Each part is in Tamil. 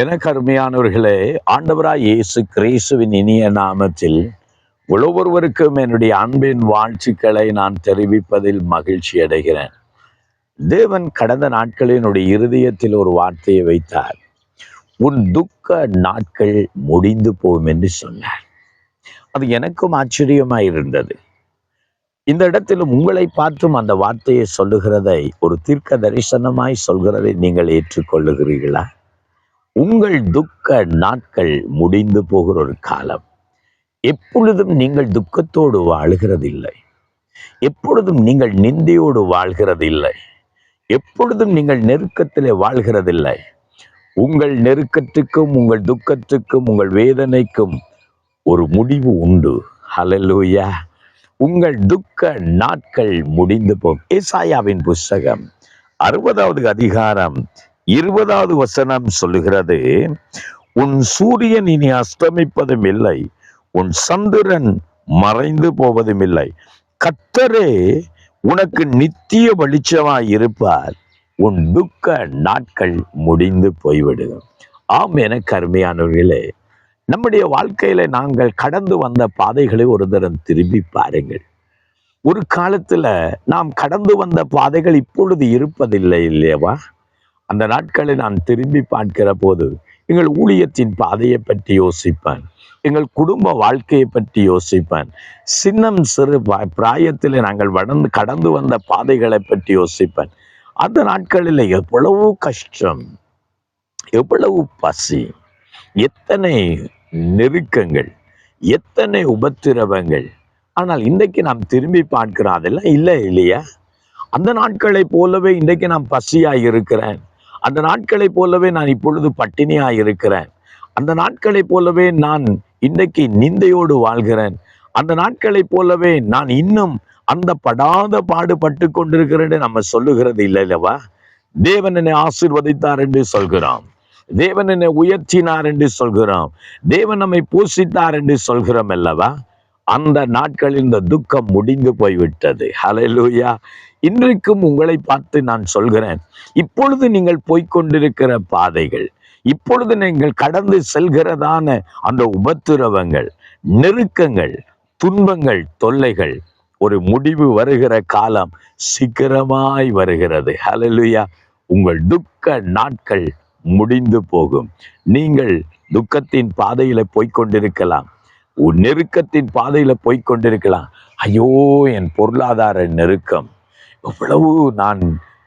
எனக்கு அருமையானவர்களே, ஆண்டவராய் இயேசு கிறிஸ்துவின் இனிய நாமத்தில் ஒவ்வொருவருக்கும் என்னுடைய அன்பின் வாழ்த்துக்களை நான் தெரிவிப்பதில் மகிழ்ச்சி அடைகிறேன். தேவன் கடந்த நாட்களில் என்னுடைய இருதயத்தில் ஒரு வார்த்தையை வைத்தார். உன் துக்க நாட்கள் முடிந்து போகும் என்று சொன்னார். அது எனக்கும் ஆச்சரியமாயிருந்தது. இந்த இடத்தில் உங்களை பார்த்தும் அந்த வார்த்தையை சொல்லுகிறதை, ஒரு தீர்க்க தரிசனமாய் சொல்கிறதை நீங்கள் ஏற்றுக்கொள்ளுகிறீர்களா? உங்கள் துக்க நாட்கள் முடிந்து போகிற ஒரு காலம். எப்பொழுதும் நீங்கள் துக்கத்தோடு வாழ்கிறதில்லை. எப்பொழுதும் நீங்கள் நிந்தையோடு வாழ்கிறதில்லை. எப்பொழுதும் நீங்கள் நெருக்கத்திலே வாழ்கிறதில்லை. உங்கள் நெருக்கத்துக்கும் உங்கள் துக்கத்துக்கும் உங்கள் வேதனைக்கும் ஒரு முடிவு உண்டு. ஹல்லேலூயா. உங்கள் துக்க நாட்கள் முடிந்து போகும். ஏசாயாவின் புஸ்தகம் 60வது அதிகாரம் 20வது வசனம் சொல்லுகிறது, உன் சூரியன் இனி அஸ்தமிப்பதும் இல்லை, உன் சந்திரன் மறைந்து போவதும் இல்லை. கர்த்தரே உனக்கு நித்திய வெளிச்சமாய் இருப்பார். உன் துக்க நாட்கள் முடிந்து போய்விடும். ஆம், எனக்கு அருமையானவர்களே, நம்முடைய வாழ்க்கையில நாங்கள் கடந்து வந்த பாதைகளை ஒரு தரம் திரும்பி பாருங்கள். ஒரு காலத்துல நாம் கடந்து வந்த பாதைகள் இப்பொழுது இருப்பதில்லை இல்லையவா? அந்த நாட்களை நான் திரும்பி பார்க்கிற போது எங்கள் ஊழியத்தின் பாதையை பற்றி யோசிப்பேன். எங்கள் குடும்ப வாழ்க்கையை பற்றி யோசிப்பேன். சின்னம் சிறு பிராயத்தில் நாங்கள் கடந்து வந்த பாதைகளை பற்றி யோசிப்பேன். அந்த நாட்களில் எவ்வளவு கஷ்டம், எவ்வளவு பசி, எத்தனை நெருக்கங்கள், எத்தனை உபத்திரவங்கள். ஆனால் இன்றைக்கு நாம் திரும்பி பார்க்கிறோம், அதெல்லாம் இல்லை இல்லையா? அந்த நாட்களை போலவே இன்றைக்கு நான் பசியாய் இருக்கிறேன். அந்த நாட்களை போலவே நான் இப்பொழுது பட்டினியாய் இருக்கிறேன். அந்த நாட்களை போலவே நான் இன்றைக்கு நிந்தையோடு வாழ்கிறேன். அந்த நாட்களை போலவே நான் இன்னும் அந்த படாத பாடுபட்டு கொண்டிருக்கிறேன் நம்ம சொல்லுகிறது இல்லை அல்லவா? தேவன் என்னை ஆசீர்வதித்தார் என்று சொல்கிறோம். தேவன் என்னை உயர்த்தினார் என்று சொல்கிறோம். தேவன் நம்மை போஷித்தார் என்று சொல்கிறோம் அல்லவா? அந்த நாட்களில் இந்த துக்கம் முடிந்து போய்விட்டது. ஹல்லேலூயா. இன்றைக்கும் உங்களை பார்த்து நான் சொல்கிறேன், இப்பொழுது நீங்கள் போய்கொண்டிருக்கிற பாதைகள், இப்பொழுது நீங்கள் கடந்து செல்கிறதான அந்த உபத்திரவங்கள், நெருக்கங்கள், துன்பங்கள், தொல்லைகள், ஒரு முடிவு வருகிற காலம் சீக்கிரமாய் வருகிறது. ஹல்லேலூயா. உங்கள் துக்க நாட்கள் முடிந்து போகும். நீங்கள் துக்கத்தின் பாதையில போய்கொண்டிருக்கலாம், நெருக்கத்தின் பாதையில போய்கொண்டிருக்கலாம். ஐயோ, என் பொருளாதார நெருக்கம், எவ்வளவு நான்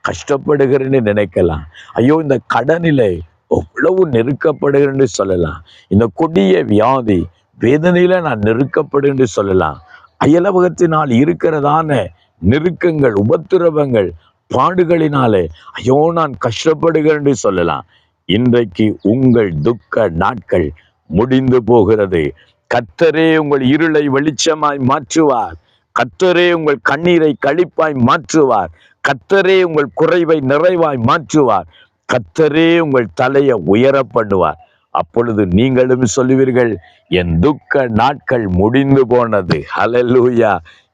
கஷ்டப்படுகிறேன்னு நினைக்கலாம். ஐயோ, இந்த கடனிலே எவ்வளவு நெருக்கப்படுகிறேன்னு சொல்லலாம். இந்த கொடிய வியாதி வேதனையில நான் நெருக்கப்படுன்னு சொல்லலாம். அயலவகத்தினால் இருக்கிறதான நெருக்கங்கள், உபத்திரவங்கள், பாடுகளினாலே ஐயோ நான் கஷ்டப்படுகிறேன்னு சொல்லலாம். இன்றைக்கு உங்கள் துக்க நாட்கள் முடிந்து போகிறது. கர்த்தரே உங்கள் இருளை வெளிச்சமாய் மாற்றுவார். கர்த்தரே உங்கள் கண்ணீரை களிப்பாய் மாற்றுவார். கர்த்தரே உங்கள் குறைவை நிறைவாய் மாற்றுவார். கர்த்தரே உங்கள் தலையை உயர பண்ணுவார். அப்பொழுது நீங்களும் சொல்லுவீர்கள், என் துக்க நாட்கள் முடிந்து போனது. ஹல்லேலூயா.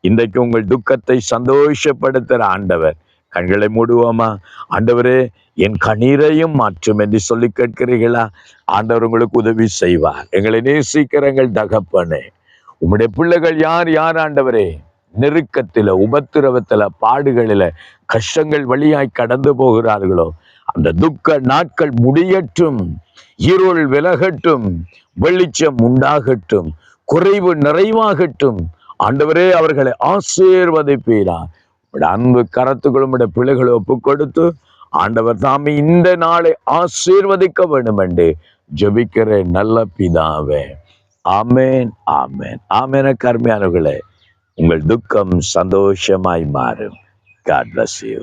இன்றைக்கு உங்கள் துக்கத்தை சந்தோஷப்படுத்துகிற ஆண்டவர். கண்களை மூடுவோமா? ஆண்டவரே, என் கண்ணீரையும் மாற்றும் என்று சொல்லி கேட்கிறீர்களா? ஆண்டவர் உங்களுக்கு உதவி செய்வார். எங்களை நேசிக்கிற எங்கள் தகப்பனே, உம்முடைய பிள்ளைகள் யார் யார் ஆண்டவரே நெருக்கத்தில, உபத்திரவத்தில, பாடுகளில, கஷ்டங்கள் வழியாய் கடந்து போகிறார்களோ, அந்த துக்க நாட்கள் முடியட்டும், இருள் விலகட்டும், வெளிச்சம் உண்டாகட்டும், குறைவு நிறைவாகட்டும். ஆண்டவரே, அவர்களை ஆசீர்வதிப்பீரா. அன்பு கரத்துக்களும் பிள்ளைகளை ஒப்பு கொடுத்து ஆண்டவர் தாமே இந்த நாளை ஆசீர்வதிக்க வேண்டும் என்று ஜெபிக்கிறேன் நல்ல பிதாவே. ஆமேன், ஆமேன், ஆமேன். அருமையானவர்களே, உங்கள் துக்கம் சந்தோஷமாய் மாறும். God bless you.